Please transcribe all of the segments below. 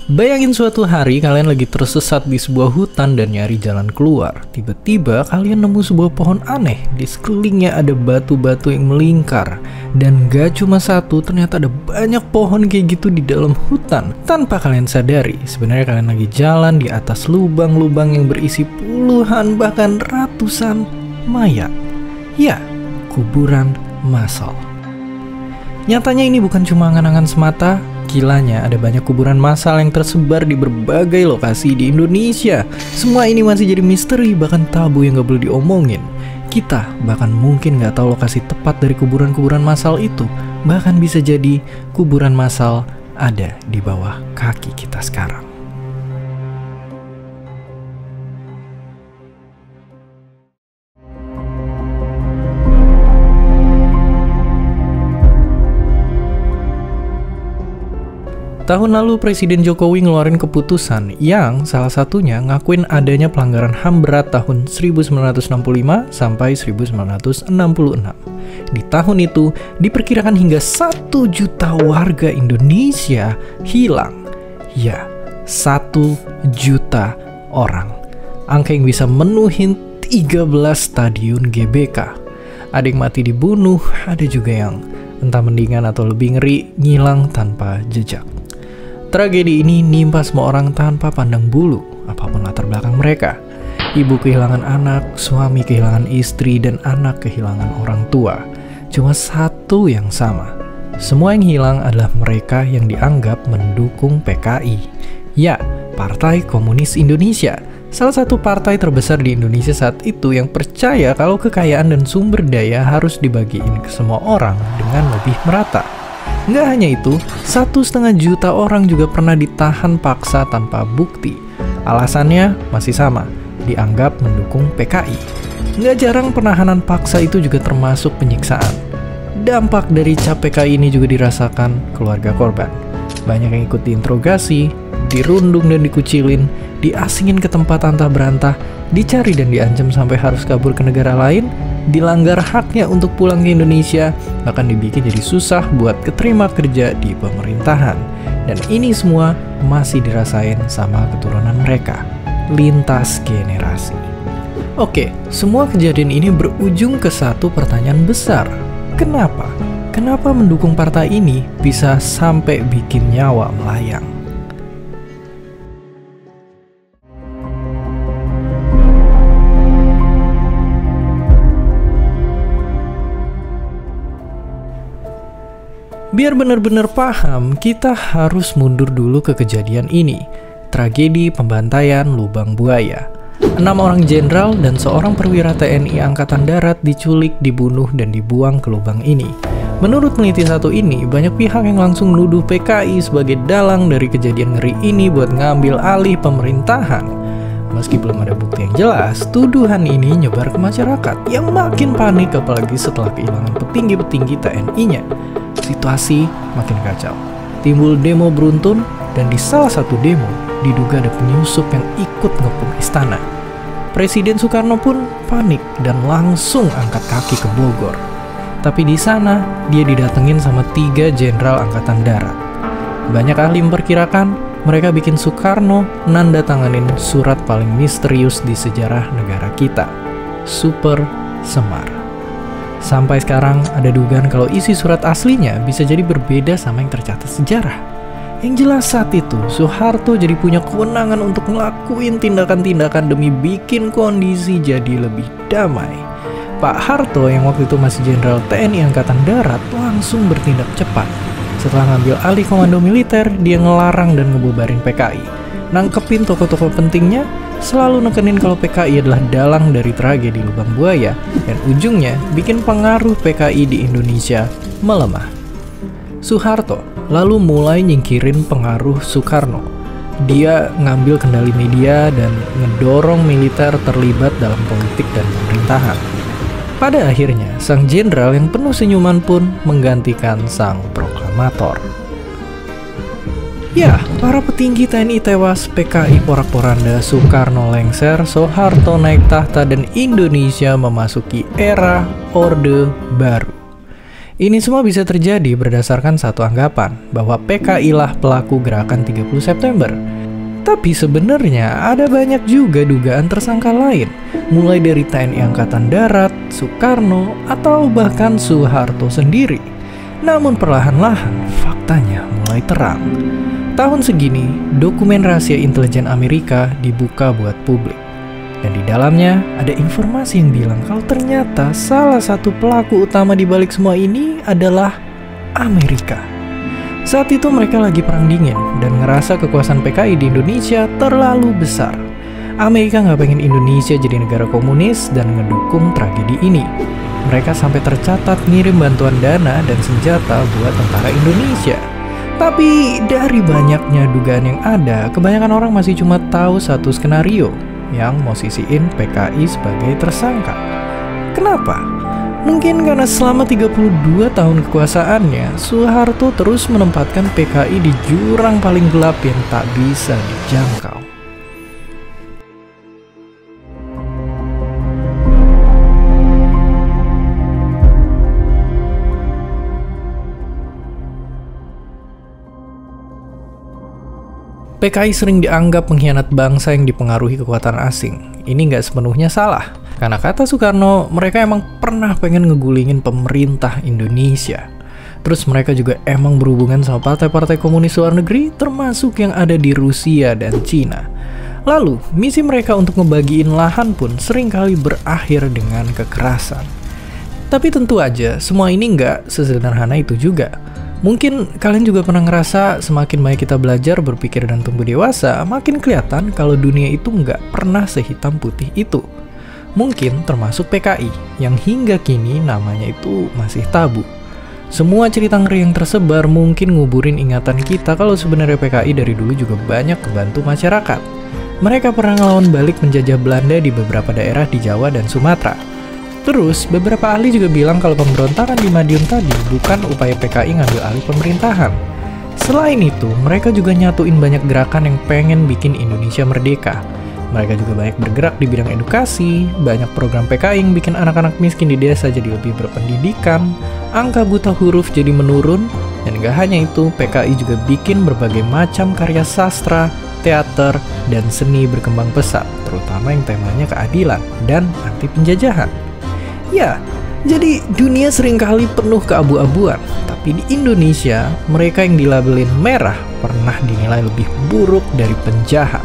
Bayangin suatu hari kalian lagi tersesat di sebuah hutan dan nyari jalan keluar. Tiba-tiba kalian nemu sebuah pohon aneh. Di sekelilingnya ada batu-batu yang melingkar. Dan gak cuma satu, ternyata ada banyak pohon kayak gitu di dalam hutan. Tanpa kalian sadari, sebenarnya kalian lagi jalan di atas lubang-lubang yang berisi puluhan bahkan ratusan mayat. Ya, kuburan massal. Nyatanya ini bukan cuma angan-angan semata. Gilanya ada banyak kuburan massal yang tersebar di berbagai lokasi di Indonesia. Semua ini masih jadi misteri, bahkan tabu yang gak boleh diomongin. Kita bahkan mungkin gak tahu lokasi tepat dari kuburan-kuburan massal itu. Bahkan bisa jadi kuburan massal ada di bawah kaki kita sekarang. Tahun lalu Presiden Jokowi ngeluarin keputusan yang salah satunya ngakuin adanya pelanggaran HAM berat tahun 1965 sampai 1966. Di tahun itu diperkirakan hingga 1 juta warga Indonesia hilang. Ya, 1 juta orang. Angka yang bisa menuhin 13 stadion GBK. Ada yang mati dibunuh, ada juga yang entah mendingan atau lebih ngeri ngilang tanpa jejak. Tragedi ini nimpa semua orang tanpa pandang bulu, apapun latar belakang mereka. Ibu kehilangan anak, suami kehilangan istri, dan anak kehilangan orang tua. Cuma satu yang sama. Semua yang hilang adalah mereka yang dianggap mendukung PKI. Ya, Partai Komunis Indonesia. Salah satu partai terbesar di Indonesia saat itu yang percaya kalau kekayaan dan sumber daya harus dibagiin ke semua orang dengan lebih merata. Nggak hanya itu, 1,5 juta orang juga pernah ditahan paksa tanpa bukti. Alasannya masih sama, dianggap mendukung PKI. Nggak jarang penahanan paksa itu juga termasuk penyiksaan. Dampak dari cap PKI ini juga dirasakan keluarga korban. Banyak yang ikut diinterogasi, dirundung dan dikucilin, diasingin ke tempat antah berantah, dicari dan diancam sampai harus kabur ke negara lain, dilanggar haknya untuk pulang ke Indonesia, bahkan dibikin jadi susah buat keterima kerja di pemerintahan. Dan ini semua masih dirasain sama keturunan mereka, lintas generasi. Oke, semua kejadian ini berujung ke satu pertanyaan besar. Kenapa? Kenapa mendukung partai ini bisa sampai bikin nyawa melayang? Biar benar-benar paham, kita harus mundur dulu ke kejadian ini. Tragedi pembantaian Lubang Buaya. 6 orang jenderal dan seorang perwira TNI Angkatan Darat diculik, dibunuh, dan dibuang ke lubang ini. Menurut peneliti satu ini, banyak pihak yang langsung menuduh PKI sebagai dalang dari kejadian ngeri ini buat ngambil alih pemerintahan. Meski belum ada bukti yang jelas, tuduhan ini nyebar ke masyarakat yang makin panik apalagi setelah kehilangan petinggi-petinggi TNI-nya. Situasi makin kacau. Timbul demo beruntun, dan di salah satu demo diduga ada penyusup yang ikut ngepung istana. Presiden Soekarno pun panik dan langsung angkat kaki ke Bogor. Tapi di sana dia didatengin sama 3 jenderal angkatan darat. Banyak ahli memperkirakan mereka bikin Soekarno nanda tanganin surat paling misterius di sejarah negara kita, Super Semar. Sampai sekarang ada dugaan kalau isi surat aslinya bisa jadi berbeda sama yang tercatat sejarah. Yang jelas saat itu, Soeharto jadi punya kewenangan untuk ngelakuin tindakan-tindakan demi bikin kondisi jadi lebih damai. Pak Harto yang waktu itu masih jenderal TNI Angkatan Darat langsung bertindak cepat. Setelah ngambil alih komando militer, dia ngelarang dan ngebubarin PKI. Nangkepin tokoh-tokoh pentingnya, selalu nekenin kalau PKI adalah dalang dari tragedi Lubang Buaya, dan ujungnya bikin pengaruh PKI di Indonesia melemah. Soeharto lalu mulai nyingkirin pengaruh Soekarno. Dia ngambil kendali media dan ngedorong militer terlibat dalam politik dan pemerintahan. Pada akhirnya, sang jenderal yang penuh senyuman pun menggantikan sang proklamator. Ya, para petinggi TNI tewas, PKI porak-poranda, Soekarno lengser, Soeharto naik tahta, dan Indonesia memasuki era Orde Baru. Ini semua bisa terjadi berdasarkan satu anggapan, bahwa PKI lah pelaku gerakan 30 September. Tapi sebenarnya ada banyak juga dugaan tersangka lain, mulai dari TNI Angkatan Darat, Soekarno, atau bahkan Soeharto sendiri. Namun perlahan-lahan faktanya mulai terang. Tahun segini, dokumen rahasia intelijen Amerika dibuka buat publik. Dan di dalamnya ada informasi yang bilang kalau ternyata salah satu pelaku utama di balik semua ini adalah Amerika. Saat itu mereka lagi perang dingin dan ngerasa kekuasaan PKI di Indonesia terlalu besar. Amerika nggak pengen Indonesia jadi negara komunis dan ngedukung tragedi ini. Mereka sampai tercatat ngirim bantuan dana dan senjata buat tentara Indonesia. Tapi dari banyaknya dugaan yang ada, kebanyakan orang masih cuma tahu satu skenario yang mau sisiin PKI sebagai tersangka. Kenapa? Mungkin karena selama 32 tahun kekuasaannya, Soeharto terus menempatkan PKI di jurang paling gelap yang tak bisa dijangkau. PKI sering dianggap pengkhianat bangsa yang dipengaruhi kekuatan asing. Ini nggak sepenuhnya salah, karena kata Soekarno, mereka emang pernah pengen ngegulingin pemerintah Indonesia. Terus mereka juga emang berhubungan sama partai-partai komunis luar negeri, termasuk yang ada di Rusia dan Cina. Lalu, misi mereka untuk ngebagiin lahan pun seringkali berakhir dengan kekerasan. Tapi tentu aja, semua ini nggak sesederhana itu juga. Mungkin kalian juga pernah ngerasa semakin banyak kita belajar, berpikir, dan tumbuh dewasa, makin kelihatan kalau dunia itu nggak pernah sehitam putih itu. Mungkin termasuk PKI, yang hingga kini namanya itu masih tabu. Semua cerita ngeri yang tersebar mungkin nguburin ingatan kita kalau sebenarnya PKI dari dulu juga banyak membantu masyarakat. Mereka pernah ngelawan balik penjajah Belanda di beberapa daerah di Jawa dan Sumatera. Terus, beberapa ahli juga bilang kalau pemberontakan di Madiun tadi bukan upaya PKI ngambil alih pemerintahan. Selain itu, mereka juga nyatuin banyak gerakan yang pengen bikin Indonesia merdeka. Mereka juga banyak bergerak di bidang edukasi, banyak program PKI yang bikin anak-anak miskin di desa jadi lebih berpendidikan, angka buta huruf jadi menurun, dan gak hanya itu, PKI juga bikin berbagai macam karya sastra, teater, dan seni berkembang pesat, terutama yang temanya keadilan dan anti penjajahan. Ya, jadi dunia seringkali penuh keabu-abuan, tapi di Indonesia, mereka yang dilabelin merah pernah dinilai lebih buruk dari penjahat.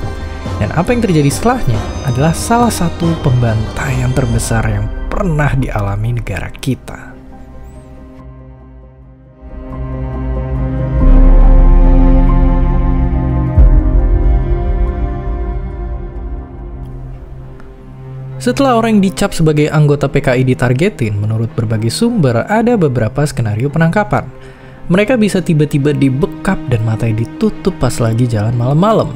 Dan apa yang terjadi setelahnya adalah salah satu pembantaian terbesar yang pernah dialami negara kita. Setelah orang yang dicap sebagai anggota PKI ditargetin, menurut berbagai sumber ada beberapa skenario penangkapan. Mereka bisa tiba-tiba dibekap dan matanya ditutup pas lagi jalan malam-malam.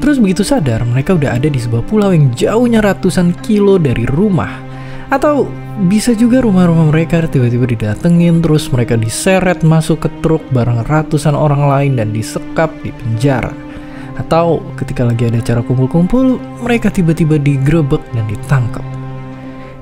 Terus begitu sadar, mereka udah ada di sebuah pulau yang jauhnya ratusan kilo dari rumah. Atau bisa juga rumah-rumah mereka tiba-tiba didatengin, terus mereka diseret masuk ke truk bareng ratusan orang lain dan disekap di penjara. Atau ketika lagi ada acara kumpul-kumpul, mereka tiba-tiba digerebek dan ditangkap.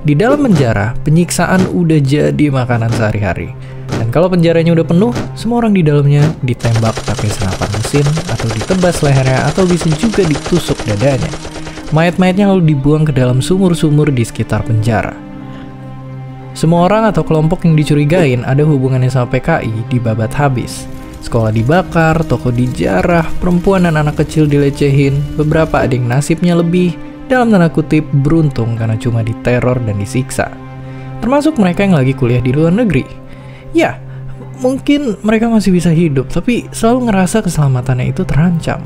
Di dalam penjara, penyiksaan udah jadi makanan sehari-hari. Dan kalau penjaranya udah penuh, semua orang di dalamnya ditembak pakai senapan mesin, atau ditebas lehernya, atau bisa juga ditusuk dadanya. Mayat-mayatnya lalu dibuang ke dalam sumur-sumur di sekitar penjara. Semua orang atau kelompok yang dicurigain ada hubungannya sama PKI dibabat habis. Sekolah dibakar, toko dijarah, perempuan dan anak kecil dilecehin, beberapa ada yang nasibnya lebih, dalam tanda kutip, beruntung karena cuma diteror dan disiksa. Termasuk mereka yang lagi kuliah di luar negeri. Ya, mungkin mereka masih bisa hidup, tapi selalu ngerasa keselamatannya itu terancam.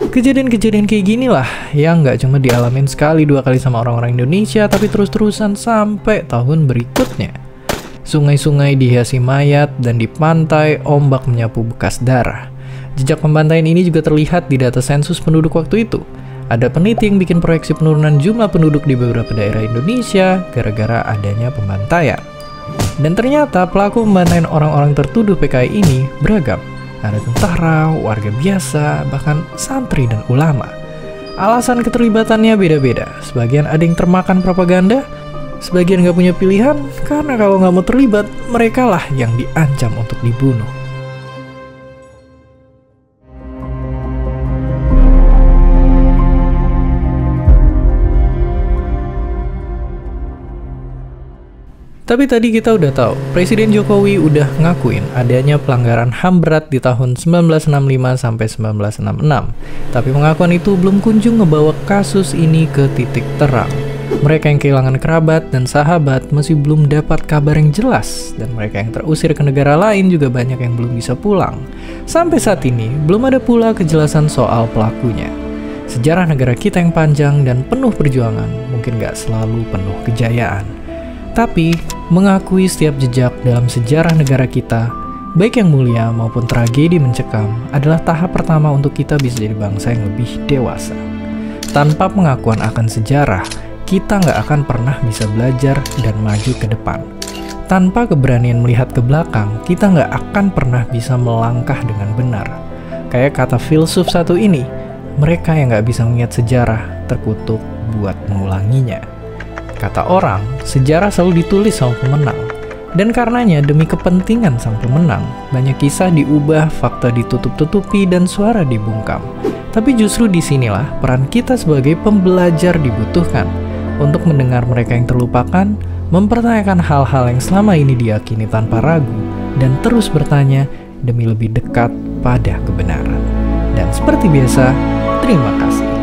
Kejadian-kejadian kayak gini lah, yang nggak cuma dialamin sekali dua kali sama orang-orang Indonesia, tapi terus-terusan sampai tahun berikutnya. Sungai-sungai dihiasi mayat, dan di pantai ombak menyapu bekas darah. Jejak pembantaian ini juga terlihat di data sensus penduduk waktu itu. Ada peneliti yang bikin proyeksi penurunan jumlah penduduk di beberapa daerah Indonesia gara-gara adanya pembantaian. Dan ternyata pelaku pembantaian orang-orang tertuduh PKI ini beragam. Ada tentara, warga biasa, bahkan santri dan ulama. Alasan keterlibatannya beda-beda. Sebagian ada yang termakan propaganda, Sebagian nggak punya pilihan, karena kalau nggak mau terlibat, merekalah yang diancam untuk dibunuh. Tapi tadi kita udah tahu, Presiden Jokowi udah ngakuin adanya pelanggaran HAM berat di tahun 1965 sampai 1966. Tapi pengakuan itu belum kunjung ngebawa kasus ini ke titik terang. Mereka yang kehilangan kerabat dan sahabat masih belum dapat kabar yang jelas, dan mereka yang terusir ke negara lain juga banyak yang belum bisa pulang. Sampai saat ini, belum ada pula kejelasan soal pelakunya. Sejarah negara kita yang panjang dan penuh perjuangan mungkin gak selalu penuh kejayaan. Tapi, mengakui setiap jejak dalam sejarah negara kita, baik yang mulia maupun tragedi mencekam, adalah tahap pertama untuk kita bisa jadi bangsa yang lebih dewasa. Tanpa pengakuan akan sejarah, kita nggak akan pernah bisa belajar dan maju ke depan. Tanpa keberanian melihat ke belakang, kita nggak akan pernah bisa melangkah dengan benar. Kayak kata filsuf satu ini, mereka yang nggak bisa mengingat sejarah, terkutuk buat mengulanginya. Kata orang, sejarah selalu ditulis sama pemenang. Dan karenanya demi kepentingan sang pemenang, banyak kisah diubah, fakta ditutup-tutupi, dan suara dibungkam. Tapi justru disinilah peran kita sebagai pembelajar dibutuhkan untuk mendengar mereka yang terlupakan, mempertanyakan hal-hal yang selama ini diyakini tanpa ragu, dan terus bertanya demi lebih dekat pada kebenaran. Dan seperti biasa, terima kasih.